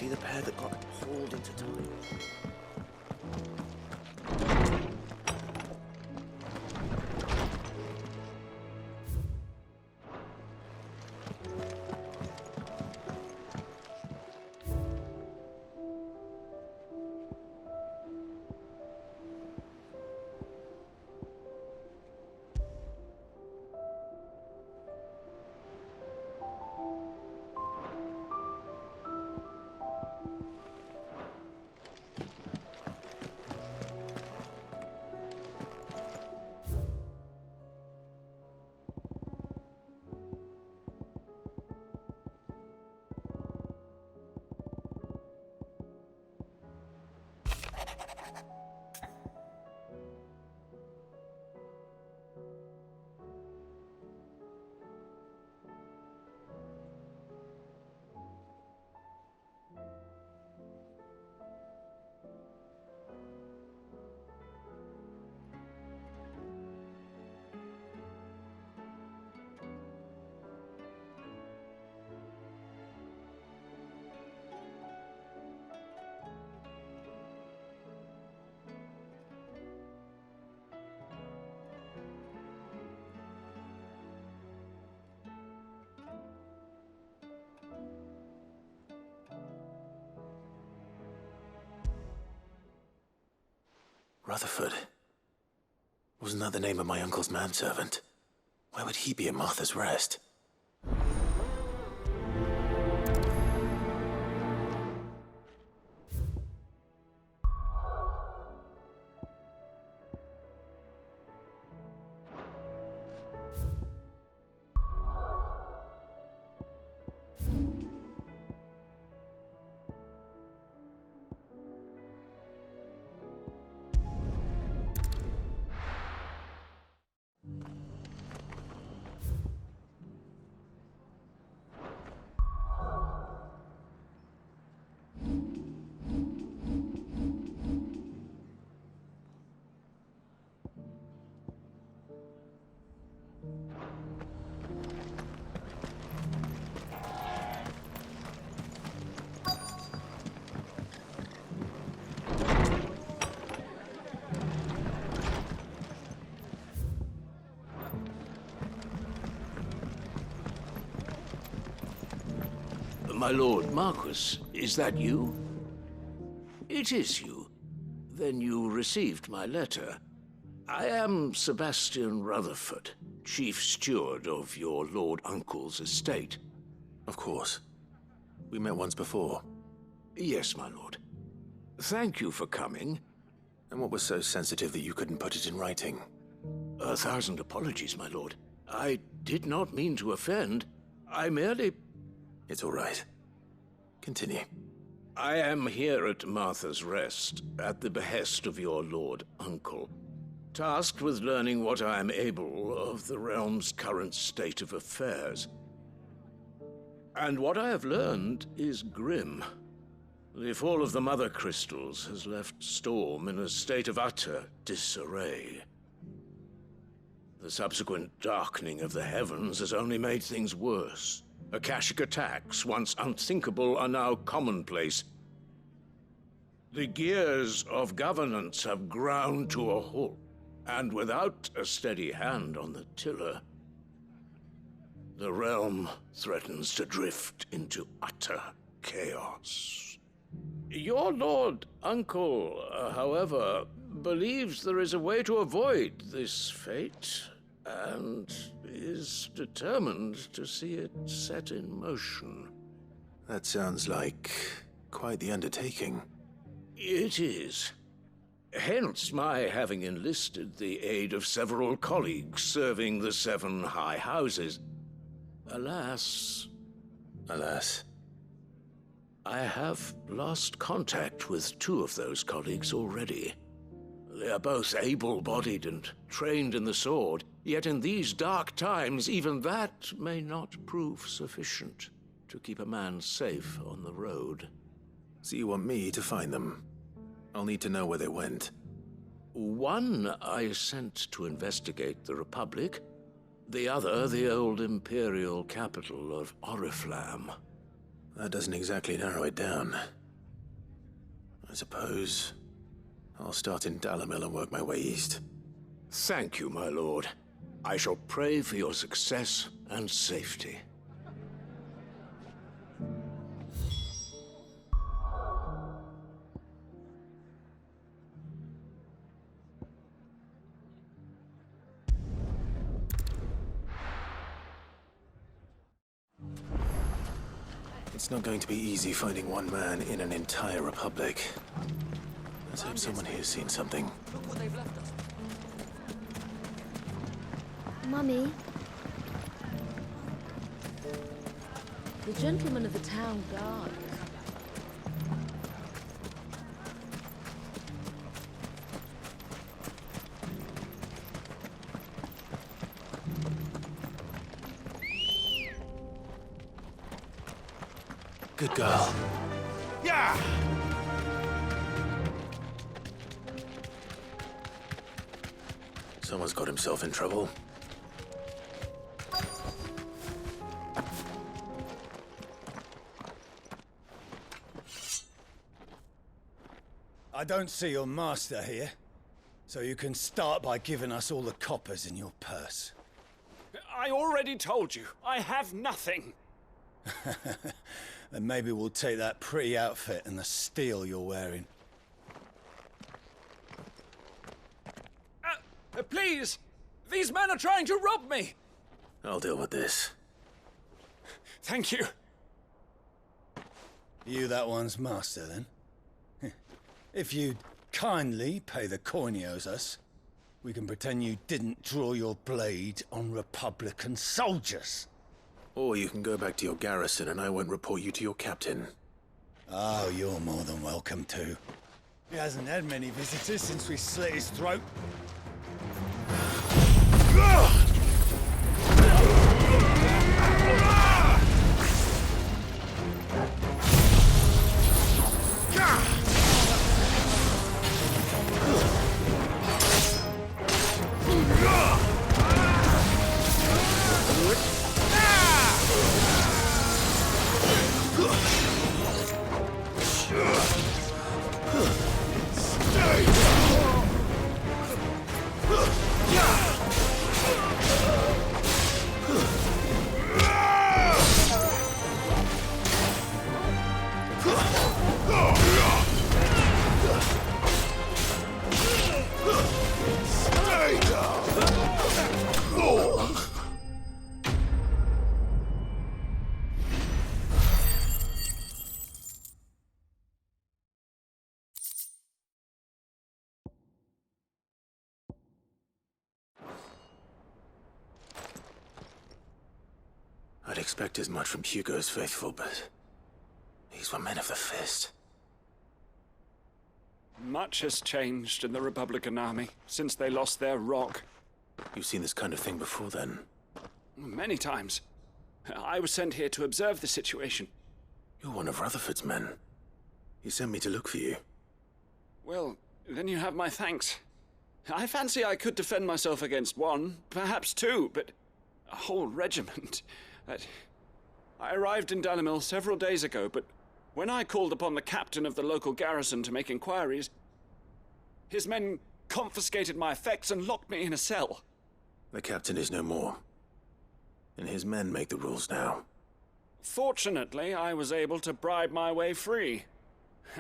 see the pair that got pulled into time? Rutherford. Wasn't that the name of my uncle's manservant? Why would he be at Martha's Rest? My lord Marquis, is that you? It is you. Then you received my letter. I am Sebastian Rutherford, chief steward of your lord uncle's estate. Of course. We met once before. Yes, my lord. Thank you for coming. And what was so sensitive that you couldn't put it in writing? 1,000 apologies, my lord. I did not mean to offend. I merely... It's all right. Continue. I am here at Martha's Rest, at the behest of your lord uncle, tasked with learning what I am able of the realm's current state of affairs. And what I have learned is grim. The fall of the Mother Crystals has left Storm in a state of utter disarray. The subsequent darkening of the heavens has only made things worse. Akashic attacks, once unthinkable, are now commonplace. The gears of governance have ground to a halt, and without a steady hand on the tiller, the realm threatens to drift into utter chaos. Your lord uncle, however, believes there is a way to avoid this fate, and is determined to see it set in motion. That sounds like quite the undertaking. It is. Hence my having enlisted the aid of several colleagues serving the 7 high houses. Alas, I have lost contact with 2 of those colleagues already. They are both able-bodied and trained in the sword, yet in these dark times, even that may not prove sufficient to keep a man safe on the road. So you want me to find them? I'll need to know where they went. One I sent to investigate the Republic, the other the old Imperial capital of Oriflamme. That doesn't exactly narrow it down. I suppose I'll start in Dalamil and work my way east. Thank you, my lord. I shall pray for your success and safety. It's not going to be easy finding one man in an entire republic. Let's hope someone here's seen something. Look what they've left us. Mummy. The gentleman of the town guard. Good girl. Yeah! Someone's got himself in trouble. I don't see your master here, so you can start by giving us all the coppers in your purse. I already told you, I have nothing. Then maybe we'll take that pretty outfit and the steel you're wearing. Please! These men are trying to rob me! I'll deal with this. Thank you. You that one's master, then? If you'd kindly pay the coin he owes us, we can pretend you didn't draw your blade on Republican soldiers. Or you can go back to your garrison and I won't report you to your captain. Oh, you're more than welcome to. He hasn't had many visitors since we slit his throat. I'd expect as much from Hugo's faithful, but these were men of the fist. Much has changed in the Republican army since they lost their rock. You've seen this kind of thing before, then? Many times. I was sent here to observe the situation. You're one of Rutherford's men. He sent me to look for you. Well, then you have my thanks. I fancy I could defend myself against one, perhaps two, but a whole regiment. I arrived in Dalamil several days ago, but when I called upon the captain of the local garrison to make inquiries, his men confiscated my effects and locked me in a cell. The captain is no more, and his men make the rules now. Fortunately, I was able to bribe my way free,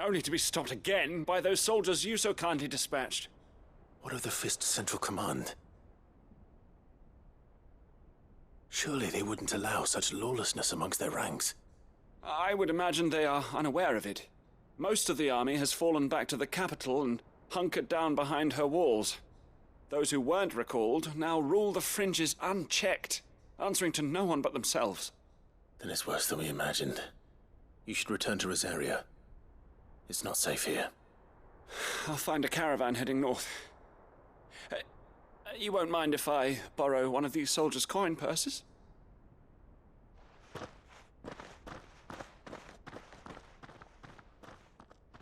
only to be stopped again by those soldiers you so kindly dispatched. What of the Fist's central command? Surely they wouldn't allow such lawlessness amongst their ranks. I would imagine they are unaware of it. Most of the army has fallen back to the capital and hunkered down behind her walls. Those who weren't recalled now rule the fringes unchecked, answering to no one but themselves. Then it's worse than we imagined. You should return to Rosaria. It's not safe here. I'll find a caravan heading north. You won't mind if I borrow one of these soldiers' coin purses?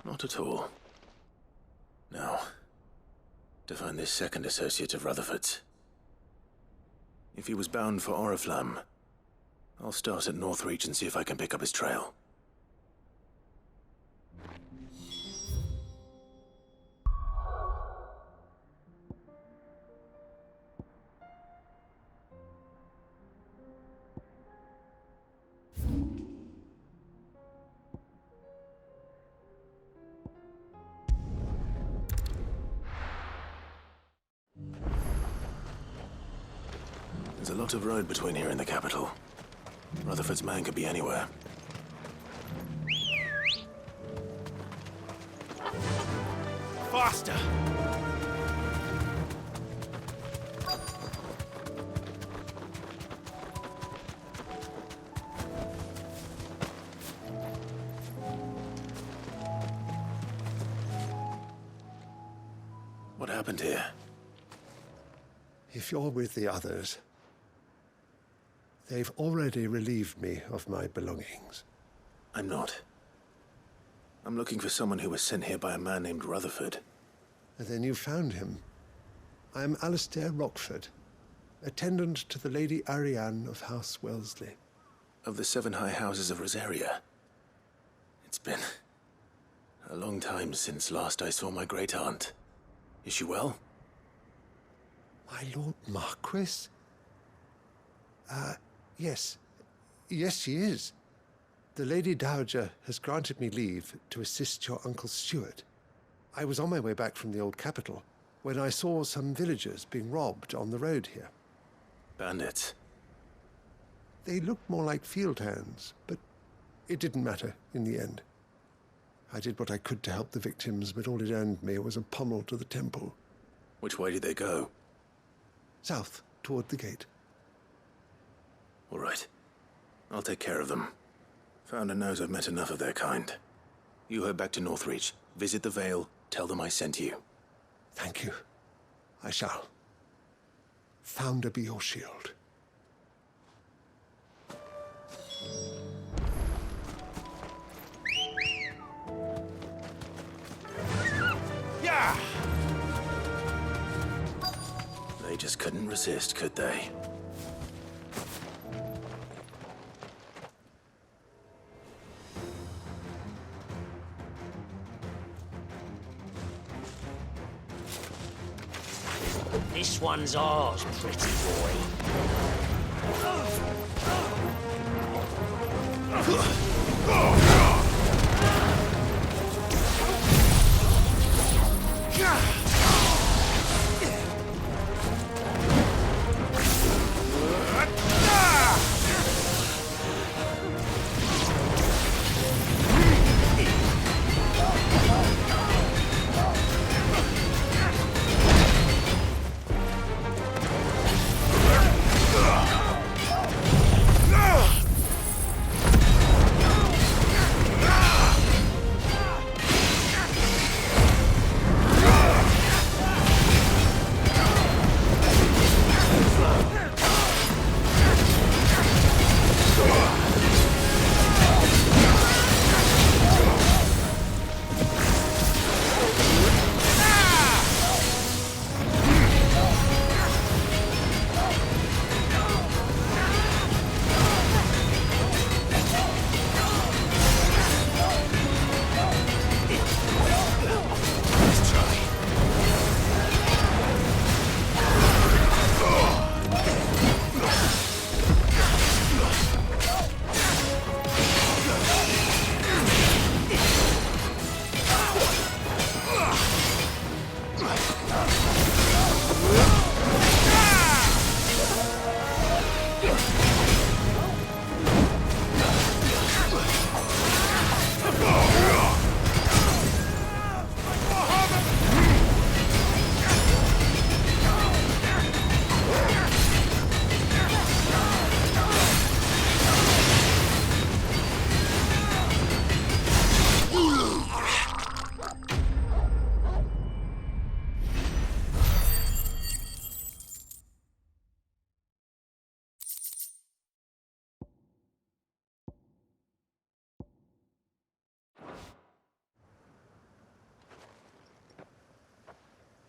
Not at all. Now, to find this second associate of Rutherford's. If he was bound for Oriflamme, I'll start at Northreach and see if I can pick up his trail. lot of road between here and the capital. Rutherford's man could be anywhere. Faster! What happened here? If you're with the others, they've already relieved me of my belongings. I'm not. I'm looking for someone who was sent here by a man named Rutherford. And then you found him. I am Alistair Rockford, attendant to the Lady Ariane of House Wellesley. Of the 7 high houses of Rosaria. It's been a long time since last I saw my great-aunt. Is she well? My Lord Marquis? Yes. Yes, she is. The Lady Dowager has granted me leave to assist your Uncle Stuart. I was on my way back from the old capital when I saw some villagers being robbed on the road here. Bandits. They looked more like field hands, but it didn't matter in the end. I did what I could to help the victims, but all it earned me was a pommel to the temple. Which way did they go? South, toward the gate. All right. I'll take care of them. Founder knows I've met enough of their kind. You head back to Northreach, visit the Vale, tell them I sent you. Thank you. I shall. Founder be your shield. Yeah! They just couldn't resist, could they? This one's ours, pretty boy.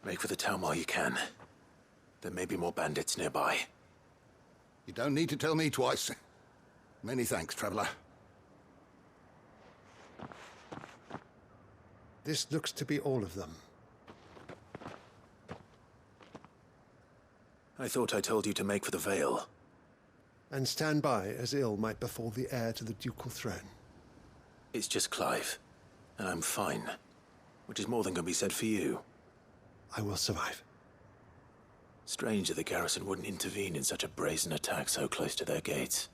Make for the town while you can. There may be more bandits nearby. You don't need to tell me twice. Many thanks, traveler. This looks to be all of them. I thought I told you to make for the Vale. And stand by as ill might befall the heir to the ducal throne. It's just Clive, and I'm fine. Which is more than can be said for you. I will survive. Strange that the garrison wouldn't intervene in such a brazen attack so close to their gates.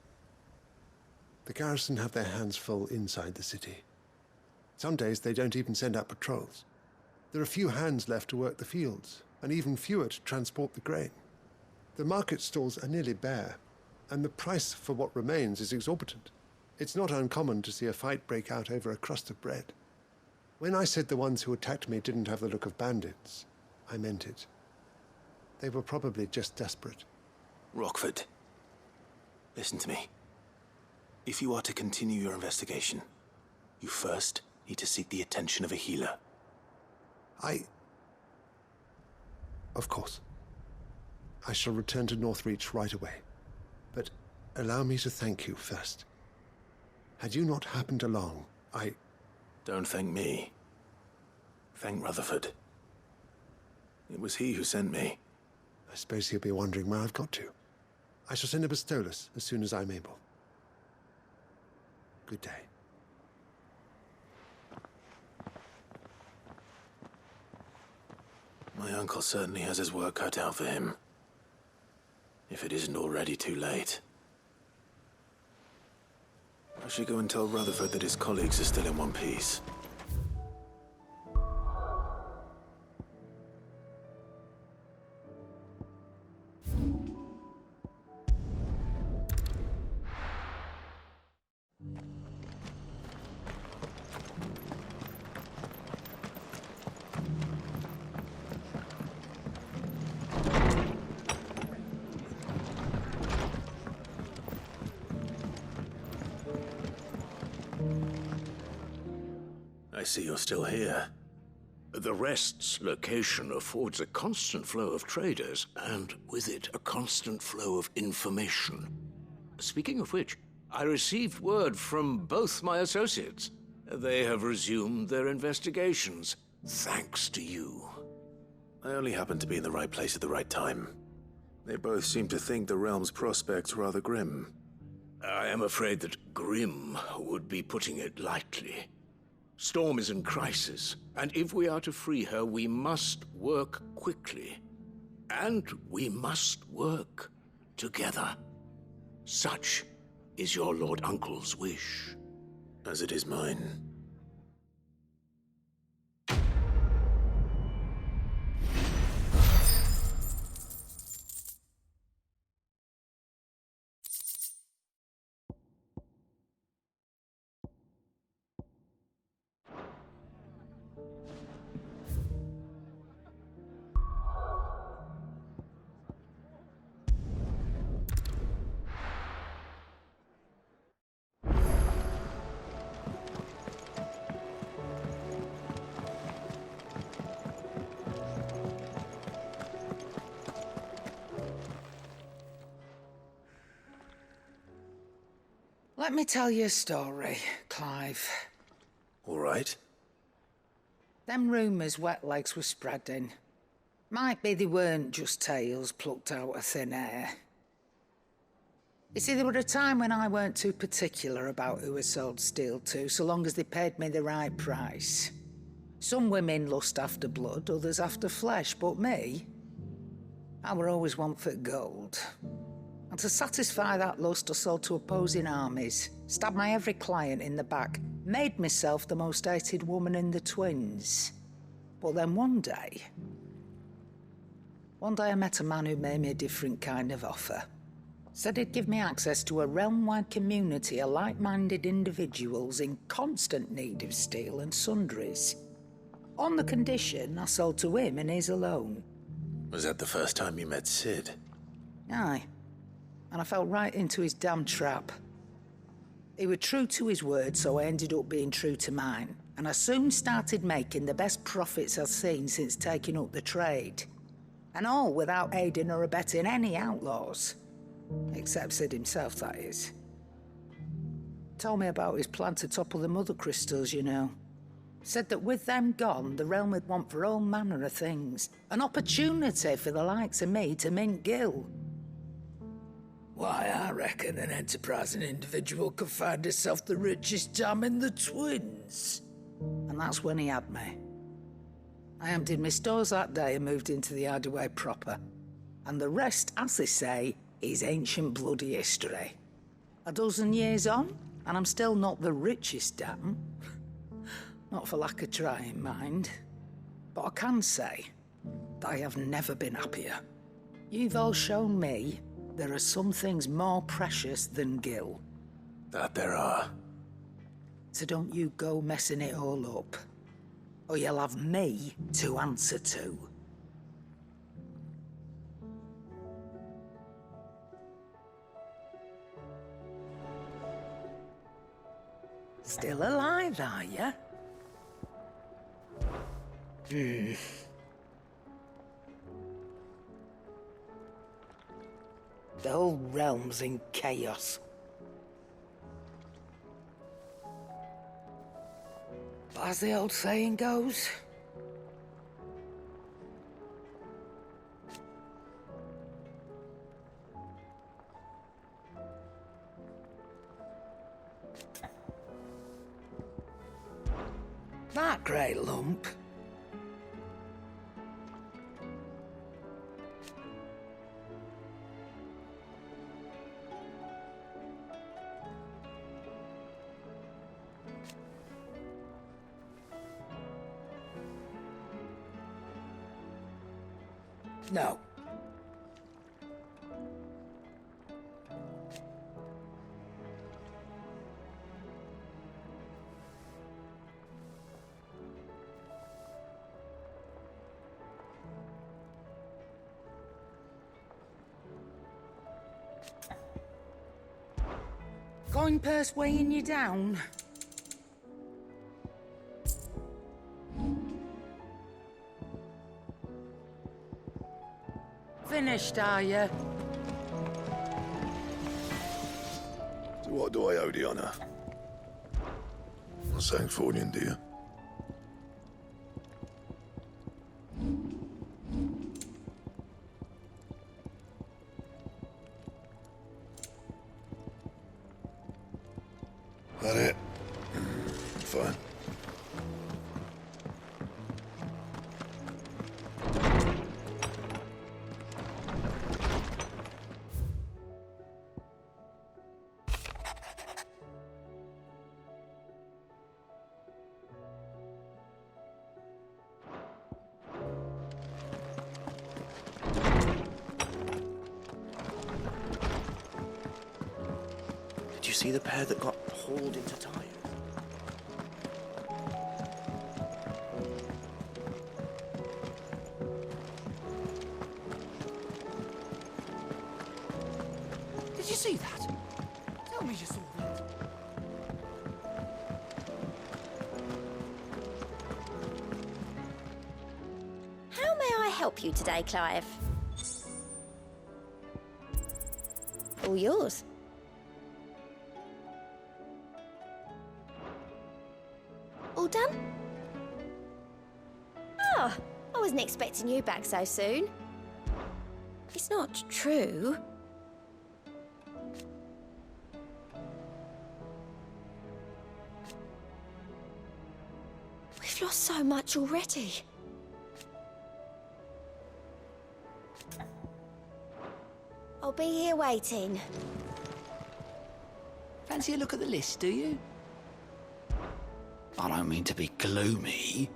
The garrison have their hands full inside the city. Some days they don't even send out patrols. There are few hands left to work the fields, and even fewer to transport the grain. The market stalls are nearly bare, and the price for what remains is exorbitant. It's not uncommon to see a fight break out over a crust of bread. When I said the ones who attacked me didn't have the look of bandits, I meant it. They were probably just desperate. Rockford, listen to me. If you are to continue your investigation, you first need to seek the attention of a healer. Of course. I shall return to Northreach right away. But allow me to thank you first. Had you not happened along, Don't thank me. Thank Rutherford. It was he who sent me. I suppose he'll be wondering where I've got to. I shall send a Bastolus as soon as I'm able. Good day. My uncle certainly has his work cut out for him. If it isn't already too late. I should go and tell Rutherford that his colleagues are still in one piece. I see you're still here. The Rest's location affords a constant flow of traders, and with it, a constant flow of information. Speaking of which, I received word from both my associates. They have resumed their investigations, thanks to you. I only happened to be in the right place at the right time. They both seem to think the realm's prospects rather grim. I am afraid that grim would be putting it lightly. Storm is in crisis, and if we are to free her, we must work quickly. And we must work together. Such is your Lord Uncle's wish. As it is mine. Let me tell you a story, Clive. All right. Them rumours Wetlegs were spreading. Might be they weren't just tales plucked out of thin air. You see, there were a time when I weren't too particular about who I sold steel to, so long as they paid me the right price. Some women lust after blood, others after flesh, but me, I were always one for gold. And to satisfy that lust, I sold to opposing armies, stabbed my every client in the back, made myself the most hated woman in the twins. But then one day I met a man who made me a different kind of offer. Said he'd give me access to a realm-wide community of like-minded individuals in constant need of steel and sundries. On the condition I sold to him and his alone. Was that the first time you met Sid? Aye. And I fell right into his damn trap. He was true to his word, so I ended up being true to mine. And I soon started making the best profits I've seen since taking up the trade. And all without aiding or abetting any outlaws. Except Sid himself, that is. Told me about his plan to topple the mother crystals, you know. Said that with them gone, the realm would want for all manner of things. An opportunity for the likes of me to mint gil. Why, I reckon an enterprising individual could find himself the richest dam in the twins. And that's when he had me. I emptied my stores that day and moved into the Hideaway proper. And the rest, as they say, is ancient bloody history. A dozen years on, and I'm still not the richest dam. Not for lack of trying, mind. But I can say that I have never been happier. You've all shown me there are some things more precious than Gil. That there are. So don't you go messing it all up, or you'll have me to answer to. Still alive, are you? The whole realm's in chaos. But as the old saying goes, that great lump. No. Coin purse weighing you down? Finished, are you? So what do I owe the honour? Well, thanks for it, dear. That it? Fine. Did you see the pair that got hauled into Tyre? Did you see that? Tell me you saw that. How may I help you today, Clive? All yours. All done? Oh, I wasn't expecting you back so soon. It's not true. We've lost so much already. I'll be here waiting. Fancy a look at the list, do you? I don't mean to be gloomy.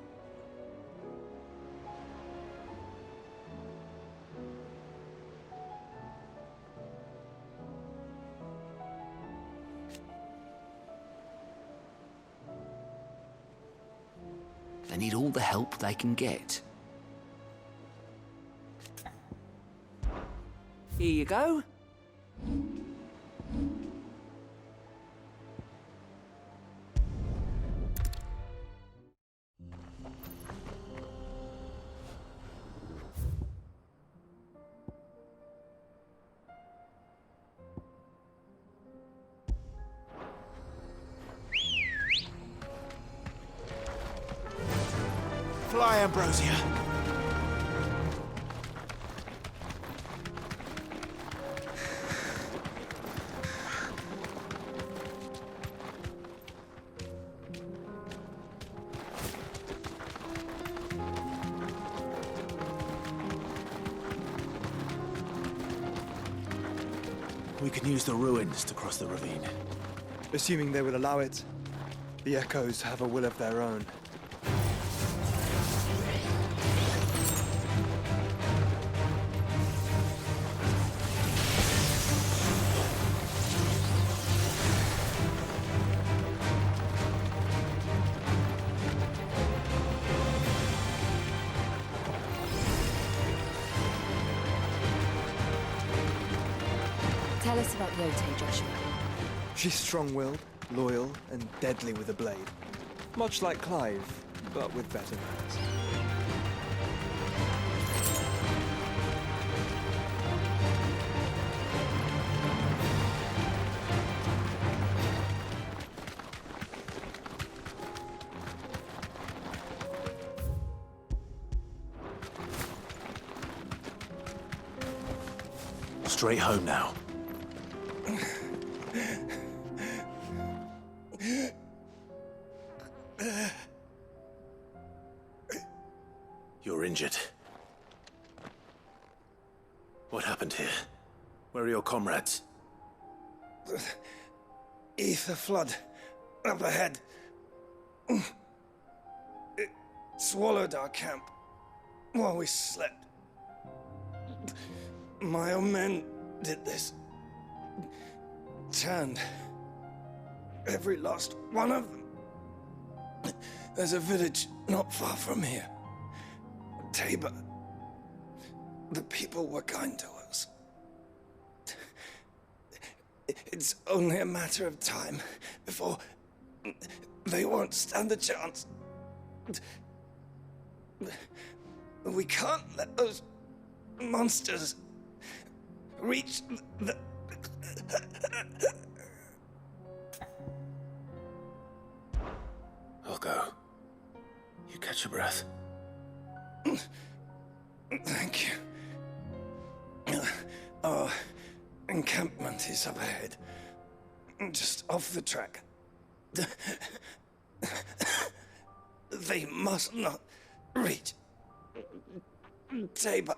They need all the help they can get. Here you go. Fly, Ambrosia. We can use the ruins to cross the ravine. Assuming they will allow it. The Echoes have a will of their own. Tell us about Yote, Joshua. She's strong-willed, loyal, and deadly with a blade. Much like Clive, but with better manners. Straight home now. You're injured. What happened here? Where are your comrades? Ether flood up ahead. It swallowed our camp while we slept. My own men did this. Turned every last one of them. There's a village not far from here. Tabor. The people were kind to us. It's only a matter of time before they won't stand a chance. We can't let those monsters reach the... I'll go. You catch your breath. Thank you. Our encampment is up ahead. Just off the track. They must not reach Tabor.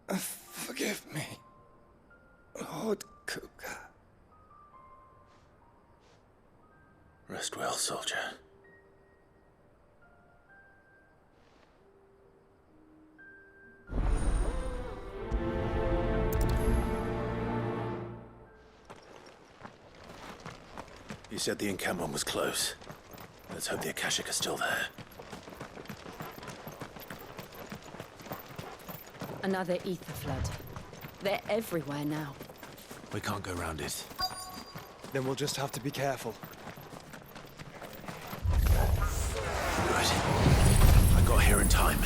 Forgive me, Lord Kuka. Rest well, soldier. You said the encampment was close. Let's hope the Akashic are still there. Another ether flood. They're everywhere now. We can't go round it. Then we'll just have to be careful. Good. I got here in time.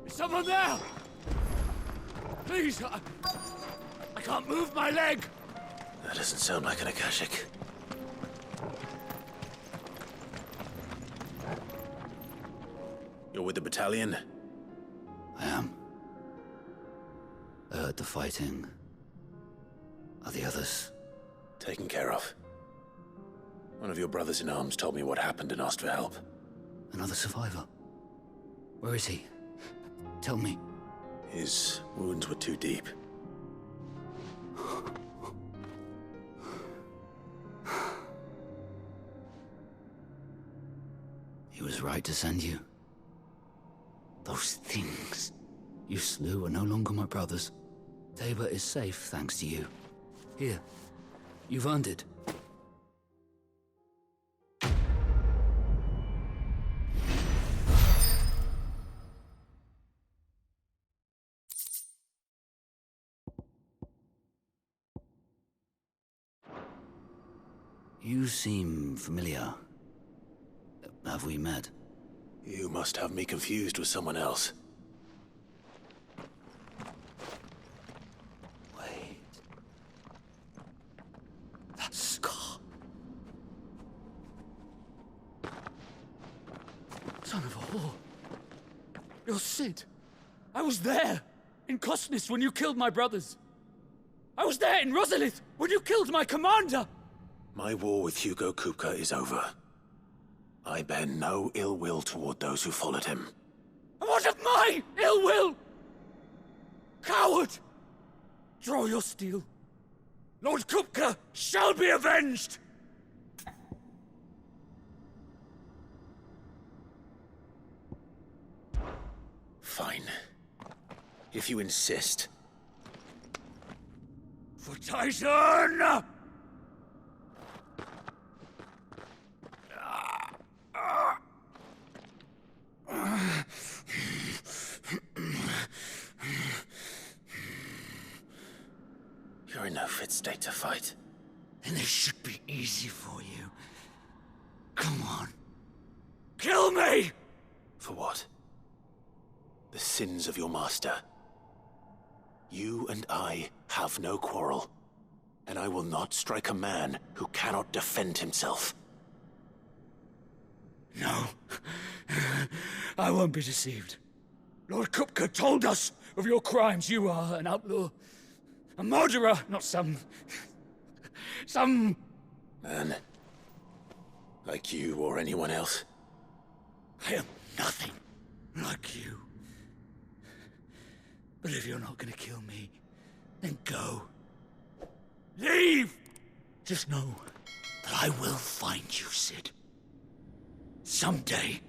Is someone there? Please, I can't move my leg. That doesn't sound like an Akashic. You're with the battalion? I am. I heard the fighting. Are the others? Taken care of. One of your brothers in arms told me what happened and asked for help. Another survivor? Where is he? Tell me. His wounds were too deep. He was right to send you. You slew are no longer my brothers. Tabor is safe thanks to you. Here, you've earned it. You seem familiar. Have we met? You must have me confused with someone else. Wait. That scar. Son of a whore. You're Sid. I was there, in Cosnes, when you killed my brothers. I was there in Rosalith, when you killed my commander! My war with Hugo Kupka is over. I bear no ill will toward those who followed him. And what of my ill will? Coward! Draw your steel. Lord Kupka shall be avenged! Fine. If you insist. For Titan! You're in no fit state to fight. And this should be easy for you. Come on. Kill me! For what? The sins of your master. You and I have no quarrel, and I will not strike a man who cannot defend himself. No. I won't be deceived. Lord Kupka told us of your crimes. You are an outlaw. A murderer, not some Man. Like you or anyone else. I am nothing like you. But if you're not gonna kill me, then go. Leave! Just know that I will find you, Sid. Someday.